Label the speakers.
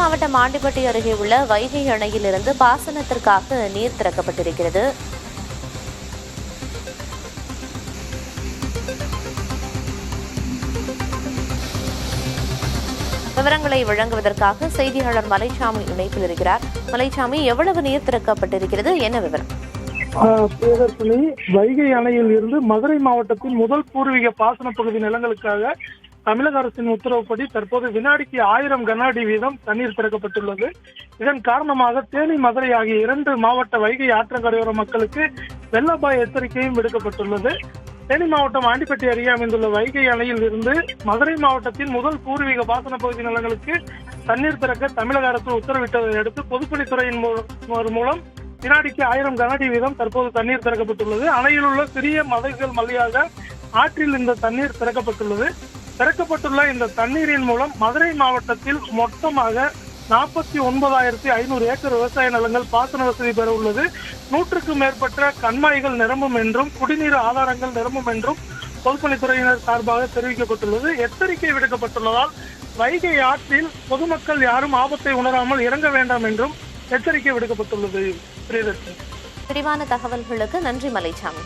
Speaker 1: மாவட்டம் ஆண்டிப்பட்டி அருகே உள்ள வைகை அணையிலிருந்து பாசனத்திற்காக நீர் திறக்கப்பட்டிருக்கிறது. விவரங்களை வழங்குவதற்காக செய்தியாளர் மலைச்சாமி இணைப்பில் இருக்கிறார். மலைச்சாமி, எவ்வளவு நீர் திறக்கப்பட்டிருக்கிறது, என்ன விவரம்?
Speaker 2: வைகை அணையில் இருந்து மதுரை மாவட்டத்தின் முதல் பூர்வீக பாசன பகுதி நிலங்களுக்காக தமிழக அரசின் உத்தரவுப்படி தற்போது வினாடிக்கு 1000 கன அடி வீதம் தண்ணீர் திறக்கப்பட்டுள்ளது. இதன் காரணமாக தேனி, மதுரை ஆகிய 2 மாவட்ட வைகை ஆற்றங்கரையோர மக்களுக்கு வெள்ள அபாய எச்சரிக்கையும் விடுக்கப்பட்டுள்ளது. தேனி மாவட்டம் ஆண்டிப்பட்டி அருகே அமைந்துள்ள வைகை அணையில் இருந்து மதுரை மாவட்டத்தின் முதல் பூர்வீக பாசன பகுதி நிலங்களுக்கு தண்ணீர் திறக்க தமிழக அரசு உத்தரவிட்டதை அடுத்து பொதுப்பணித்துறையின் மூலம் வினாடிக்கு 1000 கன அடி வீதம் தற்போது தண்ணீர் திறக்கப்பட்டுள்ளது. அணையில் உள்ள சிறிய மதகுகள் வழியாக ஆற்றில் இந்த தண்ணீர் திறக்கப்பட்டுள்ள இந்த தண்ணீரின் மூலம் மதுரை மாவட்டத்தில் மொத்தமாக 49,500 ஏக்கர் விவசாய நிலங்கள் பாசன வசதி பெற உள்ளது. 100க்கும் மேற்பட்ட கண்மாய்கள் நிரம்பும் என்றும் குடிநீர் ஆதாரங்கள் நிரம்பும் என்றும் பொதுப்பணித்துறையினர் சார்பாக தெரிவிக்கப்பட்டுள்ளது. எச்சரிக்கை விடுக்கப்பட்டுள்ளதால் வைகை ஆற்றில் பொதுமக்கள் யாரும் ஆபத்தை உணராமல் இறங்க வேண்டாம் என்றும் எச்சரிக்கை விடுக்கப்பட்டுள்ளது.
Speaker 1: விரிவான தகவல்களுக்கு நன்றி மலைச்சாமி.